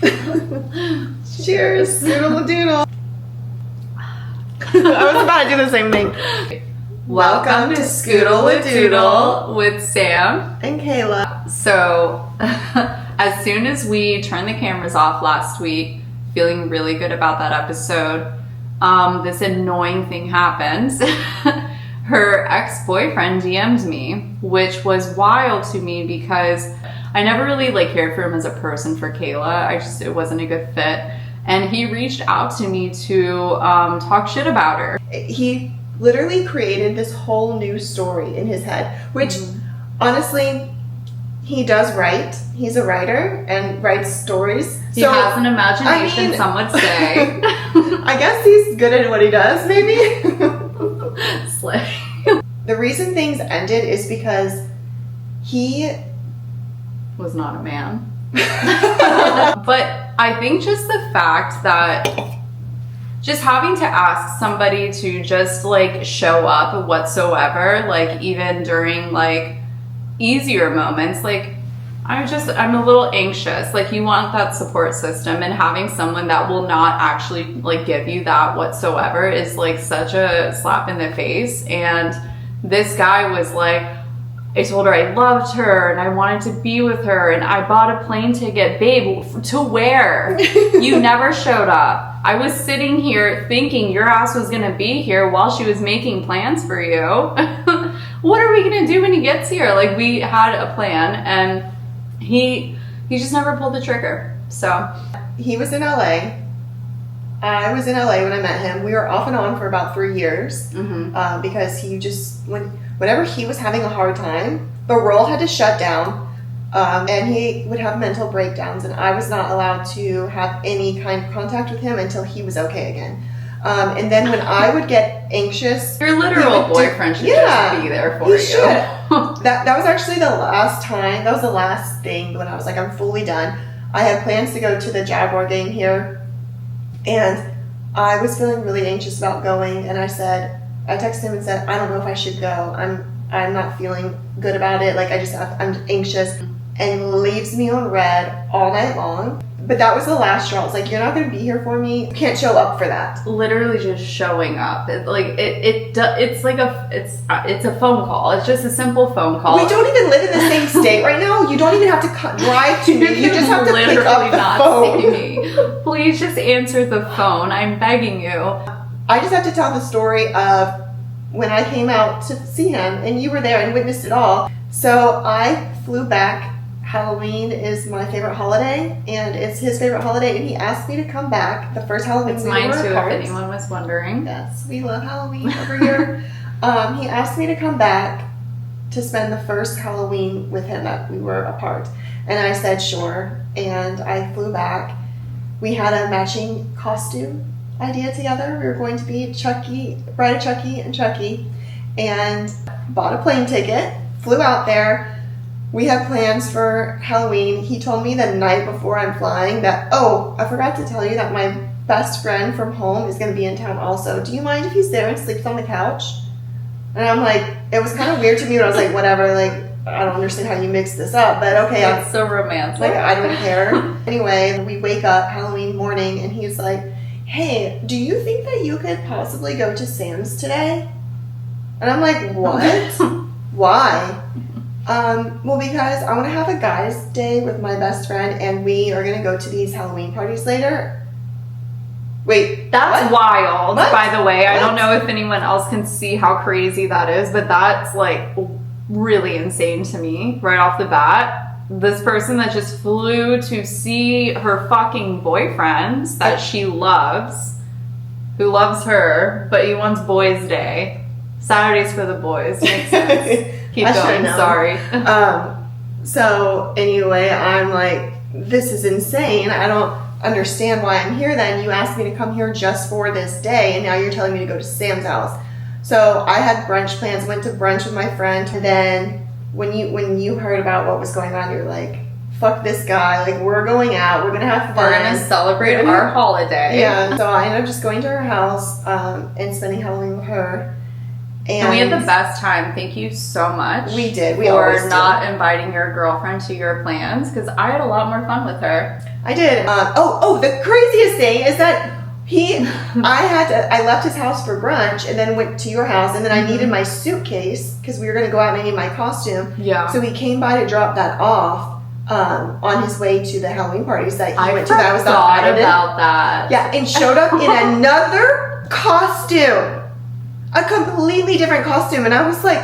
Cheers. Doodle-a-doodle. I was about to do the same thing. Welcome to Scoodle-a-Doodle with Sam and Kayla. So, as soon as we turned the cameras off last week, feeling really good about that episode, this annoying thing happens. Her ex-boyfriend DM'd me, which was wild to me because I never really cared for him as a person for Kayla. It wasn't a good fit. And he reached out to me to talk shit about her. He literally created this whole new story in his head, which honestly, he does write. He's a writer and writes stories. He has an imagination, some would say. I guess he's good at what he does, maybe. Slay. The reason things ended is because he was not a man. But I think just the fact that just having to ask somebody to just show up whatsoever, even during easier moments, I'm a little anxious. You want that support system, and having someone that will not actually give you that whatsoever is such a slap in the face. And this guy was I told her I loved her and I wanted to be with her and I bought a plane ticket. Babe, to where? You never showed up. I was sitting here thinking your ass was gonna be here while she was making plans for you. What are we gonna do when he gets here? We had a plan and he just never pulled the trigger. So he was in LA. I was in LA when I met him. We were off and on for about 3 years because he just whenever he was having a hard time, the world had to shut down, and he would have mental breakdowns, and I was not allowed to have any kind of contact with him until he was okay again. And then when I would get anxious, your literal boyfriend should just be there for you. That was actually the last time. That was the last thing when I was I'm fully done. I had plans to go to the Jaguar game here, and I was feeling really anxious about going, and I texted him and said, I don't know if I should go. I'm not feeling good about it. I'm anxious, and leaves me on red all night long. But that was the last straw. It's you're not going to be here for me. You can't show up for that. Literally just showing up. It's a phone call. It's just a simple phone call. We don't even live in the same state right now. You don't even have to drive to me. You just have to pick up the phone. See me. Please just answer the phone. I'm begging you. I just have to tell the story of when I came out to see him, and you were there and witnessed it all. So I flew back. Halloween is my favorite holiday, and it's his favorite holiday, and he asked me to come back the first Halloween. It's mine too, if anyone was wondering. Yes, we love Halloween over here. He asked me to come back to spend the first Halloween with him that we were apart, and I said sure, and I flew back. We had a matching costume idea together. We were going to be Bride of Chucky and Chucky, and bought a plane ticket, flew out there. We had plans for Halloween. He told me the night before I'm flying that, I forgot to tell you that my best friend from home is going to be in town also. Do you mind if he's there and sleeps on the couch? And I'm it was kind of weird to me, but I was whatever, I don't understand how you mix this up, but okay. It's so romantic. I don't care. Anyway, we wake up Halloween morning, and he's hey, do you think that you could possibly go to Sam's today? And I'm what? Why? Well, because I want to have a guy's day with my best friend, and we are going to go to these Halloween parties later. Wait, that's wild, by the way. What? I don't know if anyone else can see how crazy that is, but that's really insane to me right off the bat. This person that just flew to see her fucking boyfriend that she loves, who loves her, but he wants boys' day. Saturdays for the boys. Makes sense. Keep going, sorry. So anyway, I'm this is insane. I don't understand why I'm here then. You asked me to come here just for this day, and now you're telling me to go to Sam's house. So I had brunch plans, went to brunch with my friend, and then when you heard about what was going on, you're fuck this guy, we're going out, we're gonna have fun. We're gonna celebrate our holiday. Yeah, so I ended up just going to her house and spending Halloween with her. And we had the best time. Thank you so much. We did. We always for not inviting your girlfriend to your plans, because I had a lot more fun with her. I did. The craziest thing is that I left his house for brunch and then went to your house, and then I needed my suitcase because we were going to go out and I needed my costume. Yeah. So he came by to drop that off on his way to the Halloween parties that he went to. That I was thought about that. Yeah, and showed up in another costume, a completely different costume, and I was like,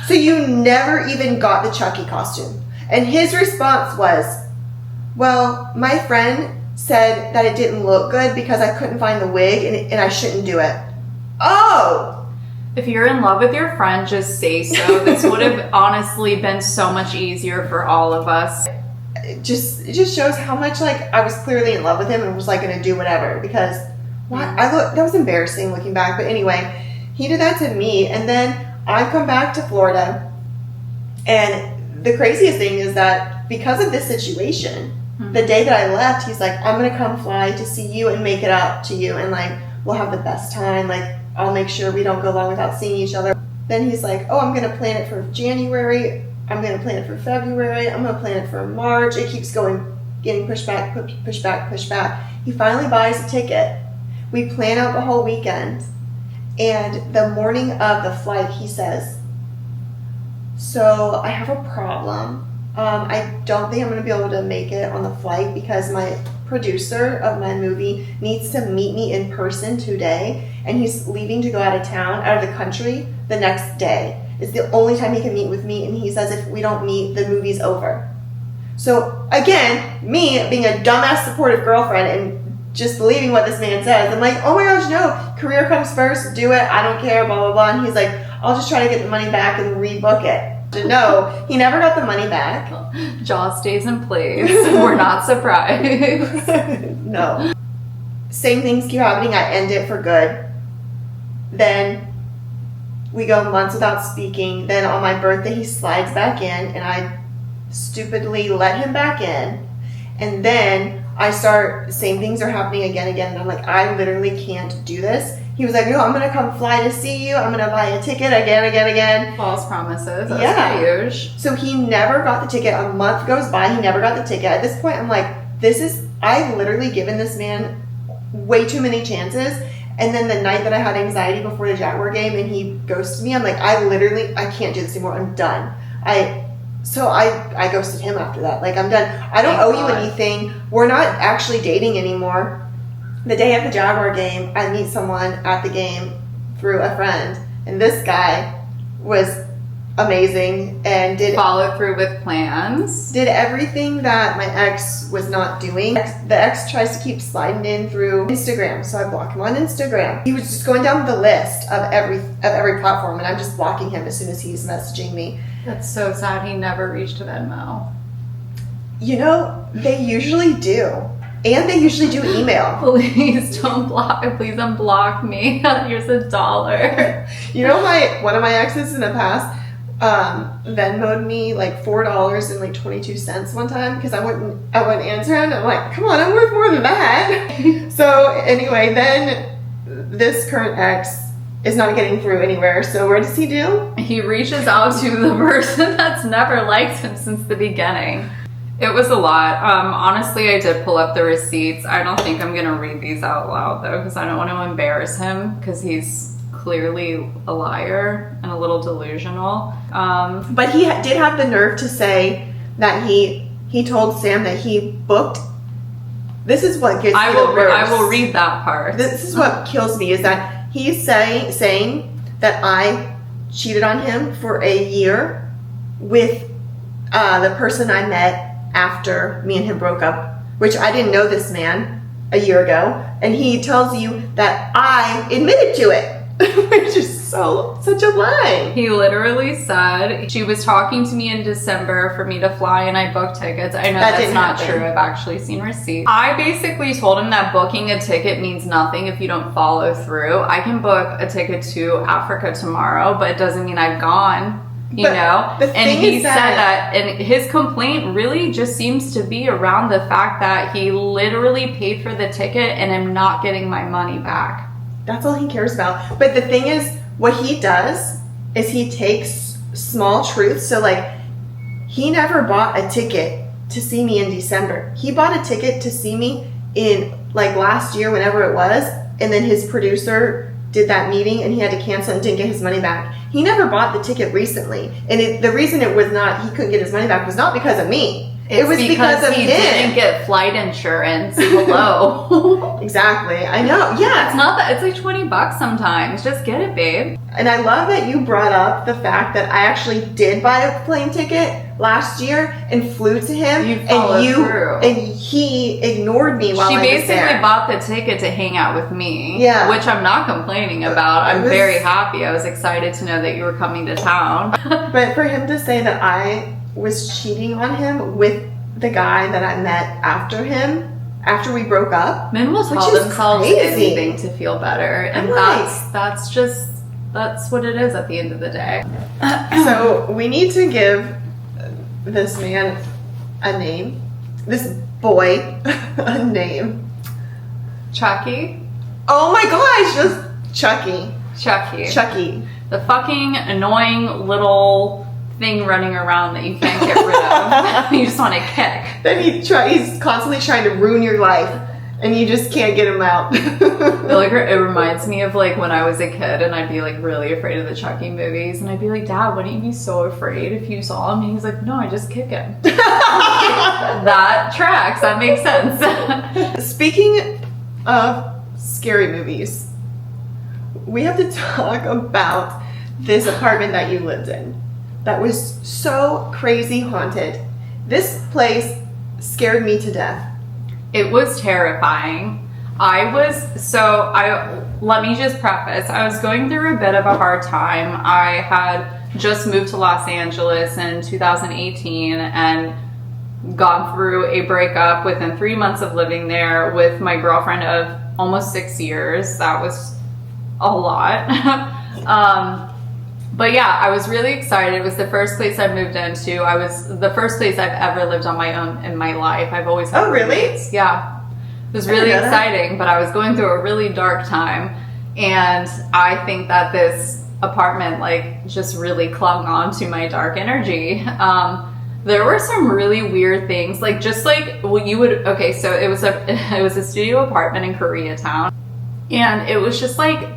"So you never even got the Chucky costume?" And his response was, "Well, my friend said that it didn't look good because I couldn't find the wig and I shouldn't do it." Oh! If you're in love with your friend, just say so. This would have honestly been so much easier for all of us. It just shows how much I was clearly in love with him and was going to do whatever, because that was embarrassing looking back. But anyway, he did that to me, and then I come back to Florida, and the craziest thing is that because of this situation, the day that I left, he's like, "I'm going to come fly to see you and make it up to you. And we'll have the best time. I'll make sure we don't go long without seeing each other." Then he's like, "Oh, I'm going to plan it for January. I'm going to plan it for February. I'm going to plan it for March." It keeps getting pushed back, pushed back, pushed back. He finally buys a ticket. We plan out the whole weekend. And the morning of the flight, he says, "So I have a problem. I don't think I'm going to be able to make it on the flight because my producer of my movie needs to meet me in person today, and he's leaving to go out of town, out of the country, the next day. It's the only time he can meet with me, and he says if we don't meet, the movie's over." So again, me being a dumbass supportive girlfriend and just believing what this man says, I'm like, "Oh my gosh, no, career comes first, do it, I don't care, blah, blah, blah." And he's like, "I'll just try to get the money back and rebook it." No, he never got the money back. Jaw stays in place. We're not surprised. No. Same things keep happening. I end it for good. Then we go months without speaking. Then on my birthday, he slides back in, and I stupidly let him back in. And then same things are happening again. And I'm like, I literally can't do this. He was like, "No, I'm going to come fly to see you. I'm going to buy a ticket again. False promises. That's huge. So he never got the ticket. A month goes by. He never got the ticket. At this point, I'm like, I've literally given this man way too many chances. And then the night that I had anxiety before the Jaguar game and he ghosted me, I'm like, I can't do this anymore. I'm done. So I ghosted him after that. I'm done. I don't owe you anything. We're not actually dating anymore. The day of the Jaguar game, I meet someone at the game through a friend, and this guy was amazing and did follow through with plans. Did everything that my ex was not doing. The ex tries to keep sliding in through Instagram, so I block him on Instagram. He was just going down the list of every platform, and I'm just blocking him as soon as he's messaging me. That's so sad. He never reached Venmo. They usually do. And they usually do email. Please don't block. Please unblock me. Here's $1. One of my exes in the past Venmo'd me $4.22 one time because I wouldn't answer him. I'm like, come on, I'm worth more than that. So anyway, then this current ex is not getting through anywhere. So what does he do? He reaches out to the person that's never liked him since the beginning. It was a lot. Honestly, I did pull up the receipts. I don't think I'm going to read these out loud, though, because I don't want to embarrass him, because he's clearly a liar and a little delusional. But he did have the nerve to say that he told Sam that he booked. This is what gets me the worst. I will read that part. This is what kills me, is that he's saying that I cheated on him for a year with the person I met after me and him broke up, which I didn't know this man a year ago, and he tells you that I admitted to it, which is such a lie. He literally said she was talking to me in December for me to fly and I booked tickets. I know that's not true. I've actually seen receipts. I basically told him that booking a ticket means nothing if you don't follow through. I can book a ticket to Africa tomorrow, but it doesn't mean I've gone. You know, and he said that, and his complaint really just seems to be around the fact that he literally paid for the ticket and I'm not getting my money back. That's all he cares about. But the thing is, what he does is he takes small truths. So like, he never bought a ticket to see me in December. He bought a ticket to see me in like last year, whenever it was, and then his producer did that meeting and he had to cancel and didn't get his money back. He never bought the ticket recently, and the reason it was not, he couldn't get his money back, was not because of me. It was because of he him. didn't get flight insurance. Hello. Exactly. I know. Yeah. It's not that. It's like $20 sometimes. Just get it, babe. And I love that you brought up the fact that I actually did buy a plane ticket last year and flew to him. You followed through. And he ignored me while She I was basically there. bought the ticket to hang out with me. Yeah. Which I'm not complaining about. I'm was- very happy. I was excited to know that you were coming to town. But for him to say that I was cheating on him with the guy that I met after him, after we broke up. Men will Which tell is themselves crazy. anything to feel better. And I'm like- that's what it is at the end of the day. So we need to give this man a name. This boy a name. Chucky? Oh my gosh, just Chucky. Chucky. The fucking annoying little thing running around that you can't get rid of. You just want to kick. Then he's constantly trying to ruin your life, and you just can't get him out. Like, it reminds me of like when I was a kid and I'd be like really afraid of the Chucky movies, and I'd be like, Dad, wouldn't you be so afraid if you saw him? And he's like, no, I just kick him. That tracks. That makes sense. Speaking of scary movies, we have to talk about this apartment that you lived in that was so crazy haunted. This place scared me to death. It was terrifying. Let me just preface, I was going through a bit of a hard time. I had just moved to Los Angeles in 2018 and gone through a breakup within 3 months of living there with my girlfriend of almost 6 years. That was a lot. But yeah, I was really excited. It was the first place I moved into. It was the first place I've ever lived on my own in my life. I've always had Oh, really? roommates. Yeah. It was I didn't really know that. exciting, but I was going through a really dark time. And I think that this apartment like just really clung on to my dark energy. There were some really weird things, like just like so it was a studio apartment in Koreatown. And it was just like,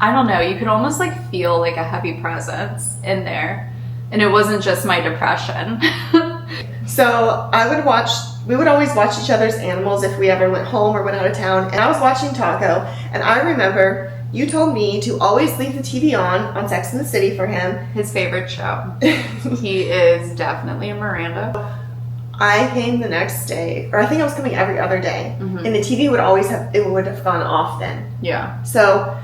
I don't know, you could almost like feel like a heavy presence in there. And it wasn't just my depression. So we would always watch each other's animals if we ever went home or went out of town. And I was watching Taco, and I remember you told me to always leave the TV on Sex and the City for him. His favorite show. He is definitely a Miranda. I came the next day, or I think I was coming every other day, Mhm. and the TV would would have gone off then. Yeah. So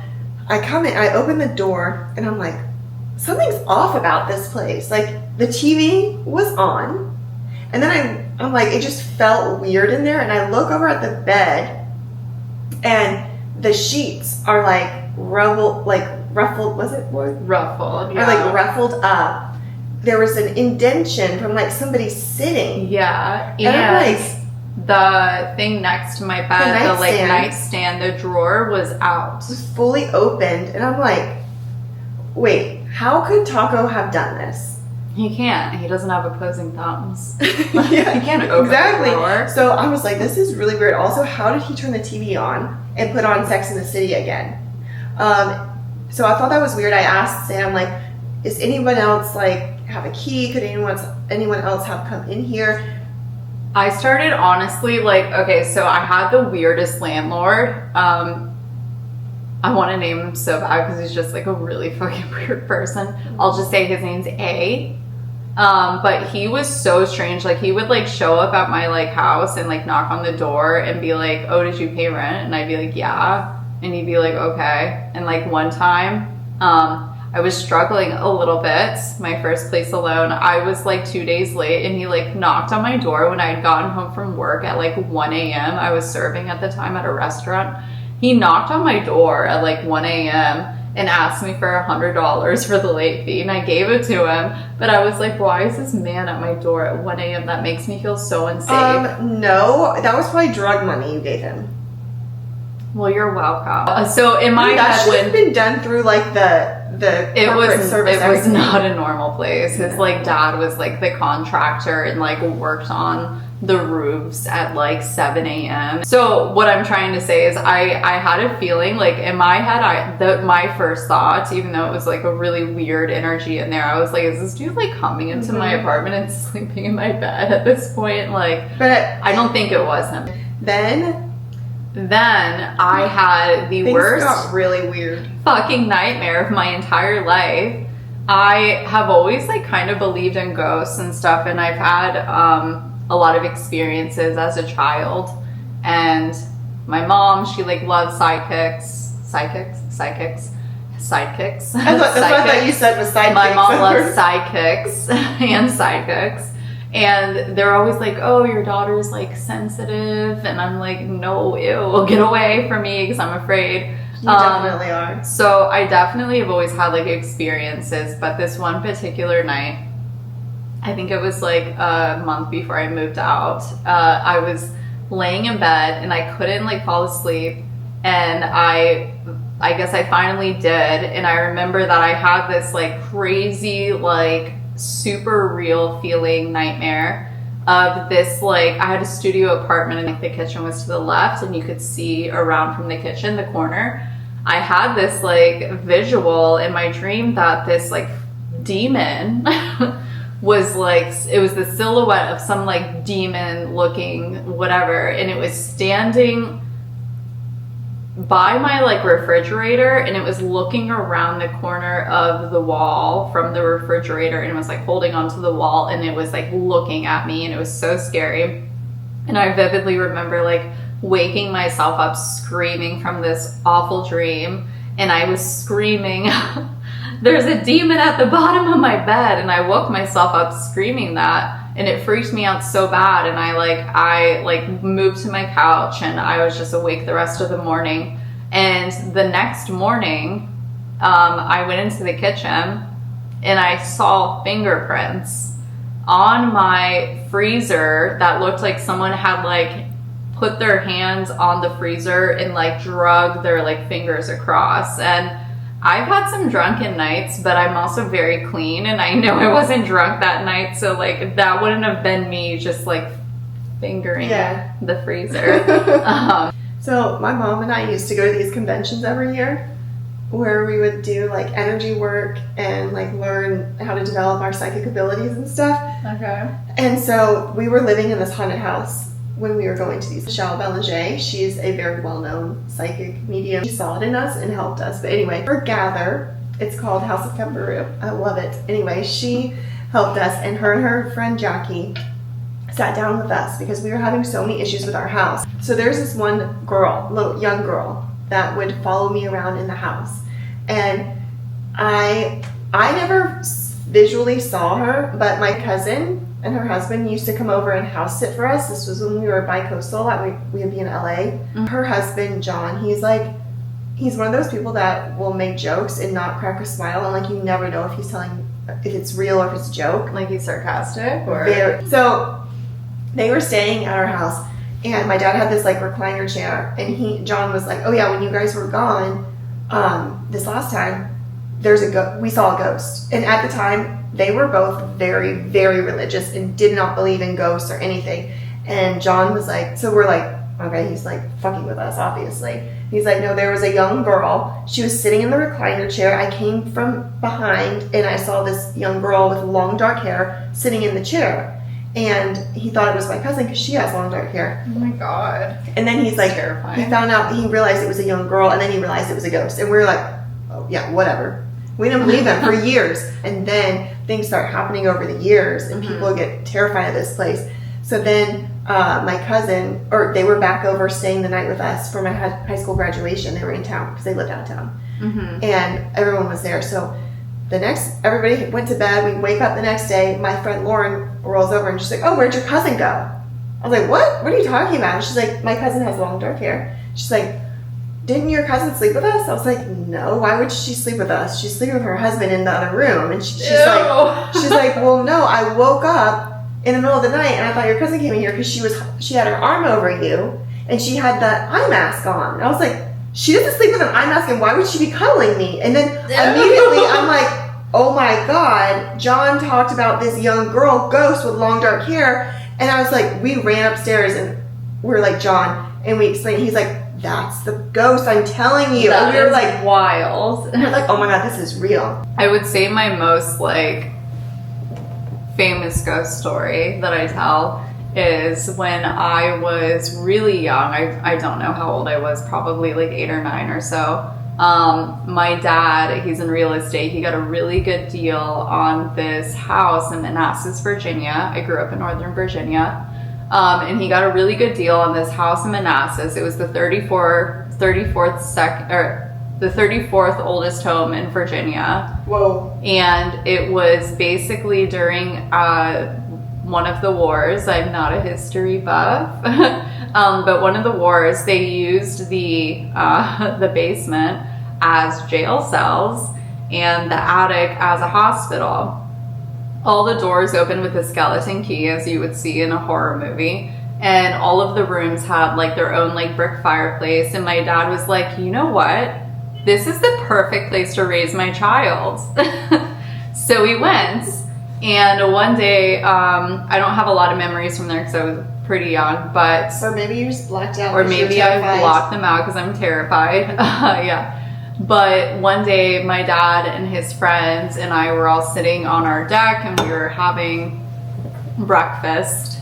I come in, I open the door, and I'm like, something's off about this place. Like, the TV was on, and then I'm like, it just felt weird in there, and I look over at the bed, and the sheets are like ruffled, was it word? Ruffled. Yeah. Or like ruffled up. There was an indention from like somebody sitting. Yeah. And I'm And like, the thing next to my bed, the like nightstand. nightstand, the drawer was out. it was fully opened, and I'm like, wait, how could Taco have done this? He can't. He doesn't have opposing thumbs. Yeah, He can't open exactly. the drawer. So I was like, this is really weird. Also, how did he turn the TV on and put on Sex and the City again? So I thought that was weird. I asked Sam, like, is anyone else like have a key? Could anyone else have come in here? I started honestly like, okay, so I had the weirdest landlord. I want to name him so bad because he's just like a really fucking weird person. I'll just say his name's A. But he was so strange. Like, he would like show up at my like house and like knock on the door and be like, oh, did you pay rent? And I'd be like, yeah. And he'd be like, okay. And like one time, I was struggling a little bit, my first place alone. I was like 2 days late, and he like knocked on my door when I had gotten home from work at like 1 a.m. I was serving at the time at a restaurant. He knocked on my door at like 1 a.m. and asked me for $100 for the late fee, and I gave it to him. But I was like, why is this man at my door at 1 a.m.? That makes me feel so unsafe. No, that was probably drug money you gave him. Well, you're welcome. So in my that head, should have when been done through like the it corporate was service. it was everything. not a normal place. His like dad was like the contractor and like worked on the roofs at like 7 a.m. So what I'm trying to say is I had a feeling like in my head, my first thought, even though it was like a really weird energy in there, I was like, is this dude like coming into my apartment and sleeping in my bed at this point? Like, But I don't think it was him. then I had the things worst got really weird. fucking nightmare of my entire life. I have always like kind of believed in ghosts and stuff, and I've had a lot of experiences as a child. And my mom, she like loves sidekicks. That's what I thought you said was sidekicks. My mom loves sidekicks and sidekicks. And they're always like, oh, your daughter's like sensitive. And I'm like, no, ew, get away from me because I'm afraid. You definitely are. So I definitely have always had like experiences, but this one particular night, I think it was like a month before I moved out, I was laying in bed and I couldn't like fall asleep. And I guess I finally did. And I remember that I had this like crazy, like super real feeling nightmare of this, like I had a studio apartment and like the kitchen was to the left and you could see around from the kitchen, the corner. I had this like visual in my dream that this like demon was like, it was the silhouette of some like demon looking whatever, and it was standing by my like refrigerator and it was looking around the corner of the wall from the refrigerator and it was like holding onto the wall and it was like looking at me, and it was so scary. And I vividly remember like waking myself up screaming from this awful dream, and I was screaming there's a demon at the bottom of my bed, and I woke myself up screaming that. And it freaked me out so bad, and I moved to my couch, and I was just awake the rest of the morning. And the next morning, I went into the kitchen, and I saw fingerprints on my freezer that looked like someone had like put their hands on the freezer and like drug their like fingers across. And I've had some drunken nights, but I'm also very clean, and I know I wasn't drunk that night, so like that wouldn't have been me just like fingering the freezer. So my mom and I used to go to these conventions every year where we would do like energy work and like learn how to develop our psychic abilities and stuff. Okay. And so we were living in this haunted house when we were going to these. Michelle Belanger, she's a very well-known psychic medium. She saw it in us and helped us. But anyway, for Gather, it's called House of Kembaru. I love it. Anyway, she helped us, and her friend Jackie sat down with us because we were having so many issues with our house. So there's this one girl, little young girl, that would follow me around in the house. And I never visually saw her, but my cousin and her husband used to come over and house sit for us. This was when we were bi-coastal, we would be in LA. Mm-hmm. Her husband, John, he's one of those people that will make jokes and not crack a smile, and like you never know if it's real or if it's a joke. Like he's sarcastic or? So they were staying at our house, and my dad had this like recliner chair, and John was like, oh yeah, when you guys were gone, this last time, we saw a ghost. And at the time, they were both very, very religious and did not believe in ghosts or anything. And John was like, so we're like, okay, he's like fucking with us, obviously. He's like, no, there was a young girl. She was sitting in the recliner chair. I came from behind and I saw this young girl with long dark hair sitting in the chair. And he thought it was my cousin because she has long dark hair. Oh my God. And then he's like, terrifying. He realized it was a young girl, and then he realized it was a ghost. And we were like, oh yeah, whatever. We didn't believe him for years. And then things start happening over the years, and people get terrified of this place. So then my cousin, they were back over staying the night with us for my high school graduation. They were in town because they lived downtown. Mm-hmm. And everyone was there. So everybody went to bed. We wake up the next day. My friend Lauren rolls over and she's like, oh, where'd your cousin go? I was like, what? What are you talking about? And she's like, my cousin has long dark hair. She's like, didn't your cousin sleep with us? I was like, no, why would she sleep with us? She's sleeping with her husband in the other room. And she's like, well, no, I woke up in the middle of the night and I thought your cousin came in here because she had her arm over you and she had the eye mask on. And I was like, she doesn't sleep with an eye mask, and why would she be cuddling me? And then immediately I'm like, oh my God, John talked about this young girl, ghost with long dark hair. And I was like, we ran upstairs and we were like, John, and we explained, he's like, that's the ghost, I'm telling you. That and we were is like, wild. we're like, oh my God, this is real. I would say my most like famous ghost story that I tell is when I was really young. I don't know how old I was, probably like 8 or 9 or so. My dad, he's in real estate. He got a really good deal on this house in Manassas, Virginia. I grew up in Northern Virginia. And he got a really good deal on this house in Manassas. It was the 34th oldest home in Virginia. Whoa. And it was basically during one of the wars. I'm not a history buff. But one of the wars, they used the basement as jail cells and the attic as a hospital. All the doors opened with a skeleton key, as you would see in a horror movie. And all of the rooms had like their own like brick fireplace. And my dad was like, you know what? This is the perfect place to raise my child. So we went. And one day, I don't have a lot of memories from there because I was pretty young, but... So maybe you just blacked out. Or maybe I blocked them out because I'm terrified. Yeah. But one day, my dad and his friends and I were all sitting on our deck and we were having breakfast.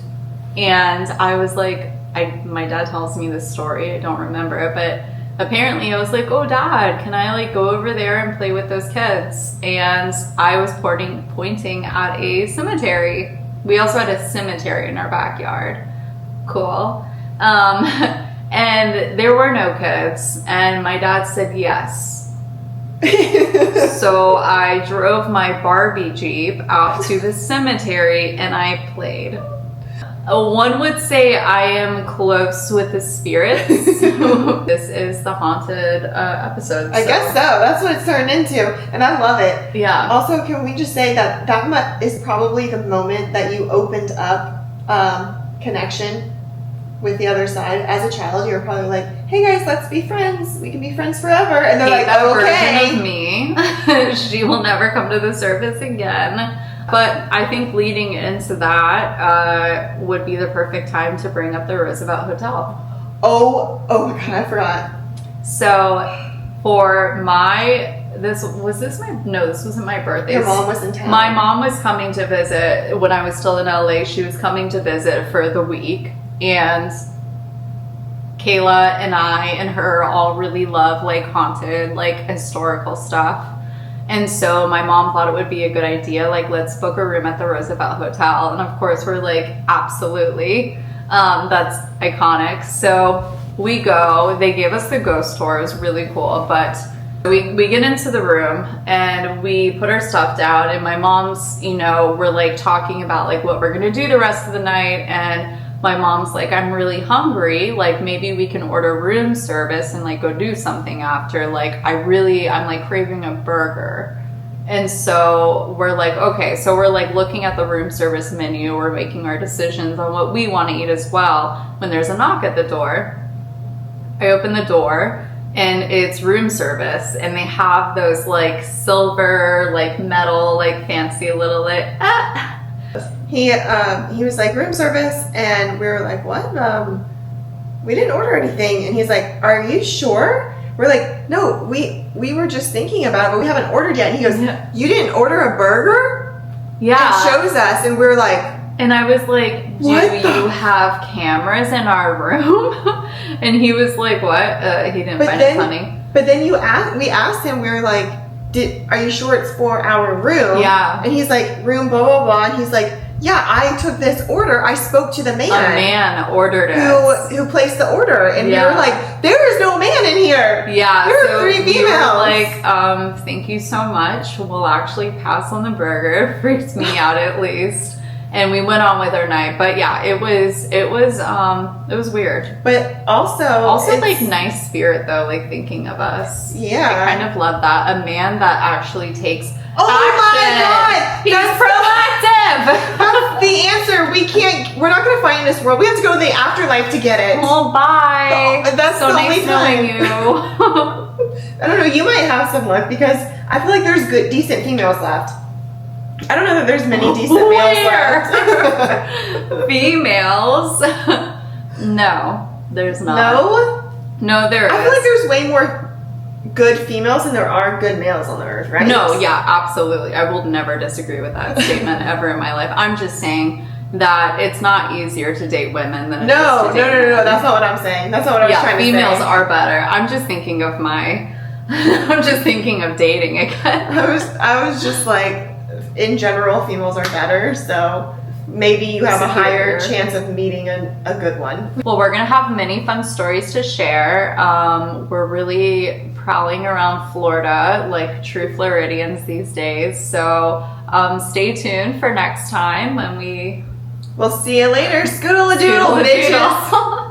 And I was like, my dad tells me this story, I don't remember it, but apparently I was like, oh Dad, can I like go over there and play with those kids? And I was pointing at a cemetery. We also had a cemetery in our backyard. Cool. And there were no kids, and my dad said yes. So I drove my Barbie Jeep out to the cemetery and I played. One would say I am close with the spirits. This is the haunted episode. I guess so. That's what it's turned into, and I love it. Yeah. Also, can we just say that is probably the moment that you opened up connection with the other side. As a child, you were probably like, hey guys, let's be friends. We can be friends forever. And they're like, that okay. version of me. She will never come to the surface again. But I think leading into that would be the perfect time to bring up the Roosevelt Hotel. Oh my God, I forgot. So for this wasn't my birthday. Your mom was in town. My mom was coming to visit when I was still in LA. She was coming to visit for the week. And Kayla and I and her all really love like haunted, like historical stuff. And so my mom thought it would be a good idea, like, let's book a room at the Roosevelt Hotel. And of course we're like, absolutely. That's iconic. So we go, they gave us the ghost tour. It was really cool. But we get into the room and we put our stuff down, and my mom's, we're like talking about like what we're going to do the rest of the night. And my mom's like, I'm really hungry. Like, maybe we can order room service and like go do something after. Like, I'm like craving a burger. And so we're like, okay. So we're like looking at the room service menu. We're making our decisions on what we want to eat as well. When there's a knock at the door, I open the door and it's room service. And they have those like silver, like metal, like fancy little He was like, room service, and we were like, what? We didn't order anything. And he's like, are you sure? We're like, no, we were just thinking about it, but we haven't ordered yet. And he goes, you didn't order a burger? Yeah. It shows us, and we're like, and I was like, do you have cameras in our room? And he was like, what? He didn't find it funny. But then we asked him, we were like, are you sure it's for our room? Yeah. And he's like, room blah, blah, blah. And he's like, yeah, I took this order. I spoke to the man. A man ordered it. Who placed the order. And we were like, there is no man in here. Yeah. There are 3 females. We were like, thank you so much. We'll actually pass on the burger. It freaked me out at least. And we went on with our night. But yeah, it was weird. But also like nice spirit though, like thinking of us. Yeah. I kind of love that. A man that actually takes Oh Action. my God! He's That's proactive. That's the answer. We're not going to find this world. We have to go to the afterlife to get it. Well, bye. That's so the nice only knowing time. you. I don't know. You might have some luck because I feel like there's good, decent females left. I don't know that there's many decent males left. Females? No, there's not. No, there is. I feel like there's way more good females than there are good males on the earth, right? No, yeah, absolutely. I will never disagree with that statement ever in my life. I'm just saying that it's not easier to date women than it is No. to date men. That's not what I'm saying. That's not what I was trying to say. Females are better. I'm just thinking of I'm just thinking of dating again. I was just like, in general, females are better, so maybe you have a higher chance of meeting a good one. Well, we're gonna have many fun stories to share. We're really prowling around Florida like true Floridians these days. So stay tuned for next time when we We'll see you later. Scoodle-a-doodle, bitches.